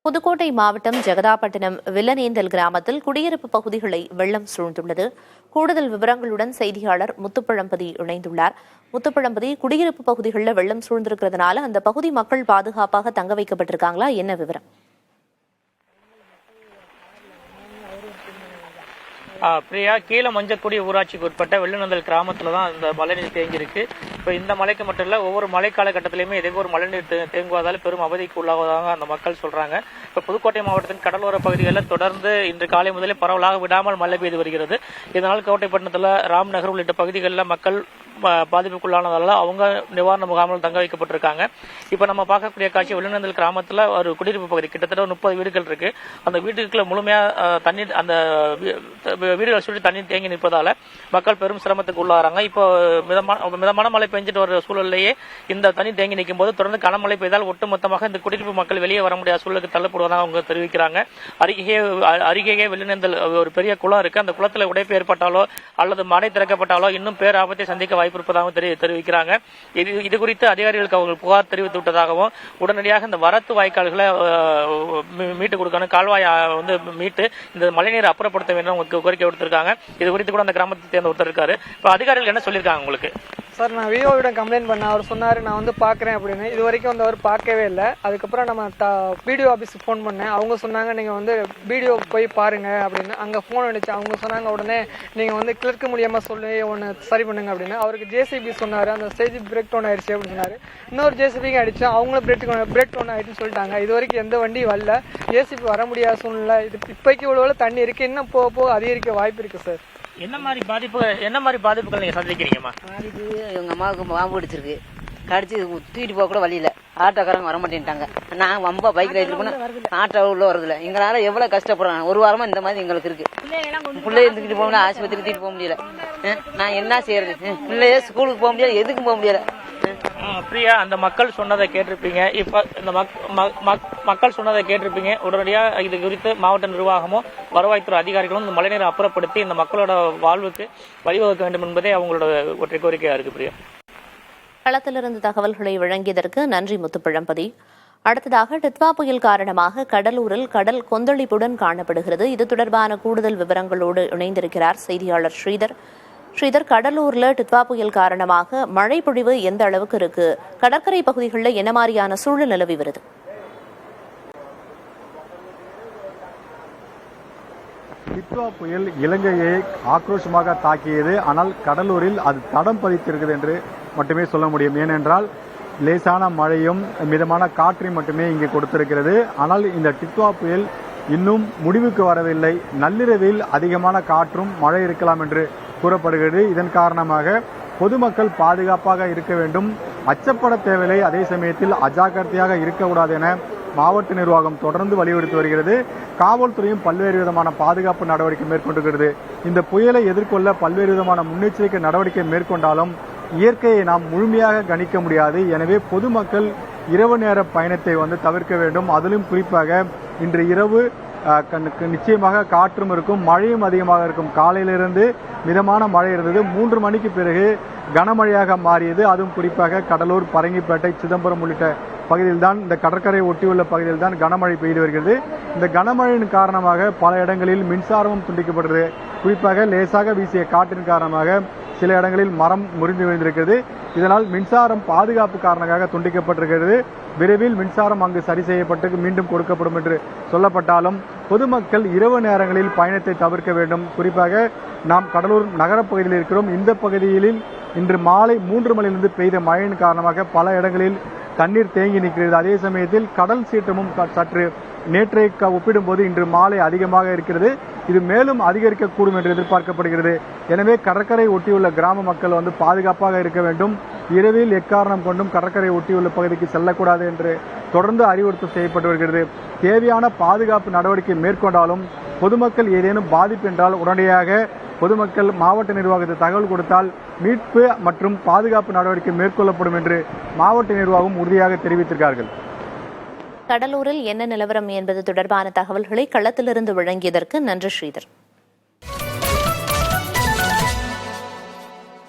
புதுக்கோட்டை மாவட்டம் ஜெகதாப்பட்டினம் வில்லனேந்தல் கிராமத்தில் குடியிருப்பு பகுதிகளை வெள்ளம் சூழ்ந்துள்ளது. கூடுதல் விவரங்களுடன் செய்தியாளர் முத்துப்பழம்பதி இணைந்துள்ளார். முத்துப்பழம்பதி, குடியிருப்பு பகுதிகளில் வெள்ளம் சூழ்ந்திருக்கிறதுனால அந்த பகுதி மக்கள் பாதுகாப்பாக தங்க வைக்கப்பட்டிருக்காங்களா? என்ன விவரம்? பிரியா, கீழே மஞ்சக்குடி ஊராட்சிக்கு உட்பட்ட வெள்ளநந்தல் கிராமத்துல தான் இந்த மழைநீர் தேங்கியிருக்கு. இப்போ இந்த மழைக்கு மட்டும் இல்ல, ஒவ்வொரு மழை காலகட்டத்திலுமே இதே ஒரு மழைநீர் தேங்குவதால் பெரும் அவதிக்கு உள்ளாவதாக அந்த மக்கள் சொல்றாங்க. இப்போ புதுக்கோட்டை மாவட்டத்தின் கடலோர பகுதிகளில் தொடர்ந்து இன்று காலை முதலே பரவலாக விடாமல் மழை பெய்து வருகிறது. இதனால் கோட்டைப்பட்டினத்தில் ராம்நகர் உள்ளிட்ட பகுதிகளில் மக்கள் பாதிப்புக்குள்ளானதால அவங்க நிவாரண முகாமில் தங்க வைக்கப்பட்டிருக்காங்க. இப்ப நம்ம பார்க்கக்கூடிய காட்சி வெள்ளநந்தல் கிராமத்துல ஒரு குடியிருப்பு பகுதி, கிட்டத்தட்ட 30 வீடுகள் இருக்கு. அந்த வீட்டுக்குள்ள முழுமையா தண்ணீர், அந்த வீடுகள் சுற்றி தண்ணீர் தேங்கி நிற்பதால மக்கள் பெரும் சிரமத்துக்கு உள்ளாராங்க. இப்போ மிதமான மழை பெஞ்சிட்டு வர சூழலையே இந்த தண்ணீர் தேங்கி நிற்கும் போது தொடர்ந்து கனமழை பெய்தால் ஒட்டுமொத்தமாக இந்த குடியிருப்பு மக்கள் வெளியே வர முடியாத சூழலுக்கு தள்ளப்படுவதாக அவங்க தெரிவிக்கிறாங்க. அருகே வெள்ளநந்தல் ஒரு பெரிய குளம் இருக்கு. அந்த குளத்துல உடைப்பு ஏற்பட்டாலோ அல்லது மடை திறக்கப்பட்டாலோ இன்னும் பேராபத்தை சந்திக்க வாய்ப்பு இருப்பதாகவும் தெரிவிக்கிறாங்க. இது குறித்து அதிகாரிகளுக்கு அவர்கள் புகார் தெரிவித்து விட்டதாகவும் உடனடியாக இந்த வரத்து வாய்க்கால்களை மீட்டு கொடுக்கணும், கால்வாய் மீட்டு இந்த மழைநீரை அப்புறப்படுத்த வேண்டும் உங்களுக்கு கோரிக்கை விடுத்திருக்காங்க. இது குறித்து கூட அந்த கிராமத்தை சேர்ந்த ஒருத்தர் இருக்காரு. இப்ப அதிகாரிகள் என்ன சொல்லியிருக்காங்க உங்களுக்கு? சார், நான் விஓவிடம் கம்ப்ளைண்ட் பண்ணேன். அவர் சொன்னார் நான் பார்க்குறேன் அப்படின்னு. இது வரைக்கும் அவர் பார்க்கவே இல்லை. அதுக்கப்புறம் நம்ம பிடிஓ ஆஃபீஸுக்கு ஃபோன் பண்ணேன். அவங்க சொன்னாங்க நீங்கள் பிடிஓ போய் பாருங்க அப்படின்னு. அங்கே ஃபோன் அடிச்சு அவங்க சொன்னாங்க உடனே நீங்கள் கிளர்க்கு மூலியமாக சொல்லி ஒன்று சரி பண்ணுங்க அப்படின்னு. அவருக்கு ஜேசிபி சொன்னார், அந்த ஸ்டேஜ் பிரேக் டவுன் ஆயிடுச்சு அப்படின்னு சொன்னார். இன்னொரு ஜேசிபிக்கு அடிச்சு அவங்களும் பிரேக் டவுன் ஆயிடுச்சுன்னு சொல்லிட்டாங்க. இது வரைக்கும் எந்த வண்டி வரல, ஜேசிபி வர முடியாத சூழ்நிலை. இது இப்போக்கு இவ்வளோ தண்ணி இருக்கு, இன்னும் போக போக அதிகரிக்க வாய்ப்பு இருக்கு சார். என்ன மாதிரி பாதிப்புகள் நீங்க சந்திக்கிறீங்கம்மா? பாதிப்பு எங்க அம்மாவுக்கு பாம்பு அடிச்சிருக்கு. கடிச்சு தூக்கிட்டு போக கூட வழியில ஆட்டோக்காரங்க வர மாட்டேன்ட்டாங்க. நான் ரொம்ப பைக்ல எடுத்து போனா ஆட்டோ உள்ள வரதில்ல. எங்களால எவ்வளவு கஷ்டப்படுறாங்க. ஒரு வாரமா இந்த மாதிரி எங்களுக்கு இருக்கு. பிள்ளைய தூக்கிட்டு போக முடியல, ஆஸ்பத்திரி தூக்கிட்டு போக முடியல. நான் என்ன செய்யறது? பிள்ளைய ஸ்கூலுக்கு போக முடியல, எதுக்கும் போக முடியல. பிரியா, அந்த மக்கள் சொன்னதை கேட்டிருப்பீங்க. இப்ப இந்த மக்கள் சொன்னதை கேட்டிருப்பீங்க. உடனடியா இது குறித்து மாவட்ட நிர்வாகமும் வருவாய்த்துறை அதிகாரிகளும் இந்த மழைநீரை அப்புறப்படுத்தி இந்த மக்களோட வாழ்வுக்கு வழிவகுக்க வேண்டும் என்பதே அவங்களோட ஒற்றை கோரிக்கையா இருக்கு. பிரியா, களத்திலிருந்து தகவல்களை வழங்கியதற்கு நன்றி முத்துப்பழம்பதி. அடுத்ததாக டித்வா புயல் காரணமாக கடலூரில் கடல் கொந்தளிப்புடன் காணப்படுகிறது. இது தொடர்பான கூடுதல் விவரங்களோடு இணைந்திருக்கிறார் செய்தியாளர் ஸ்ரீதர். கடலூர்ல டித்வா புயல் காரணமாக மழை பொழிவு எந்த அளவுக்கு இருக்கு? கடற்கரை பகுதிகளில் என்ன மாதிரியான சூழல் நிலவி வருது? டித்வா புயல் இலங்கையை ஆக்ரோஷமாக தாக்கியது. ஆனால் கடலூரில் அது தடம் பதித்திருக்கிறது என்று மட்டுமே சொல்ல முடியும். ஏனென்றால் லேசான மழையும் மிதமான காற்றையும் மட்டுமே இங்கே கொடுத்திருக்கிறது. ஆனால் இந்த டித்வா புயல் இன்னும் முடிவுக்கு வரவில்லை. நள்ளிரவில் அதிகமான காற்றும் மழை இருக்கலாம் என்று கூறப்படுகிறது. இதன் காரணமாக பொதுமக்கள் பாதுகாப்பாக இருக்க வேண்டும், அச்சப்பட தேவையில்லை. அதே சமயத்தில் அஜாக்கிரதையாக இருக்கக்கூடாது என மாவட்ட நிர்வாகம் தொடர்ந்து வலியுறுத்தி வருகிறது. காவல்துறையும் பல்வேறு விதமான பாதுகாப்பு நடவடிக்கை மேற்கொண்டிருக்கிறது. இந்த புயலை எதிர்கொள்ள பல்வேறு விதமான முன்னெச்சரிக்கை நடவடிக்கை மேற்கொண்டாலும் இயற்கையை நாம் முழுமையாக கணிக்க முடியாது. எனவே பொதுமக்கள் இரவு நேர பயணத்தை தவிர்க்க வேண்டும். அதிலும் குறிப்பாக இன்று இரவு நிச்சயமாக காற்றும் இருக்கும், மழையும் அதிகமாக இருக்கும். காலையிலிருந்து மிதமான மழை இருந்தது. 3 மணிக்கு பிறகு கனமழையாக மாறியது. அதுவும் குறிப்பாக கடலூர், பரங்கிப்பேட்டை, சிதம்பரம் உள்ளிட்ட பகுதியில் தான், இந்த கடற்கரை ஒட்டியுள்ள பகுதியில் தான் கனமழை பெய்து வருகிறது. இந்த கனமழையின் காரணமாக பல இடங்களில் மின்சாரமும் துண்டிக்கப்படுகிறது. குறிப்பாக லேசாக வீசிய காற்றின் காரணமாக சில இடங்களில் மரம் முறிந்து விழுந்திருக்கிறது. இதனால் மின்சாரம் பாதுகாப்பு காரணமாக துண்டிக்கப்பட்டிருக்கிறது. விரைவில் மின்சாரம் அங்கு சரி செய்யப்பட்டு மீண்டும் கொடுக்கப்படும் என்று சொல்லப்பட்டாலும் பொதுமக்கள் இரவு நேரங்களில் பயணத்தை தவிர்க்க வேண்டும். குறிப்பாக நாம் கடலூர் நகரப்பகுதியில் இருக்கிறோம். இந்த பகுதியில் இன்று மாலை 3 மணியிலிருந்து பெய்த மழையின் காரணமாக பல இடங்களில் தண்ணீர் தேங்கி நிற்கிறது. அதே சமயத்தில் கடல் சீற்றமும் சற்று நேற்றை ஒப்பிடும்போது இன்று மாலை அதிகமாக இருக்கிறது. இது மேலும் அதிகரிக்கக்கூடும் என்று எதிர்பார்க்கப்படுகிறது. எனவே கடற்கரை ஒட்டியுள்ள கிராம மக்கள் பாதுகாப்பாக இருக்க வேண்டும். இரவில் எக்காரணம் கொண்டும் கடற்கரை ஒட்டியுள்ள பகுதிக்கு செல்லக்கூடாது என்று தொடர்ந்து அறிவுறுத்தல் செய்யப்பட்டு வருகிறது. தேவையான பாதுகாப்பு நடவடிக்கை மேற்கொண்டாலும் பொதுமக்கள் ஏதேனும் பாதிப்பு என்றால் உடனடியாக பொதுமக்கள் மாவட்ட நிர்வாகத்தை தகவல் கொடுத்தால் மீட்பு மற்றும் பாதுகாப்பு நடவடிக்கை மேற்கொள்ளப்படும் என்று மாவட்ட நிர்வாகம் உறுதியாக தெரிவித்திருக்கிறார்கள். கடலூரில் என்ன நிலவரம் என்பது தொடர்பான தகவல்களை களத்திலிருந்து வழங்கியதற்கு நன்றி ஸ்ரீதர்.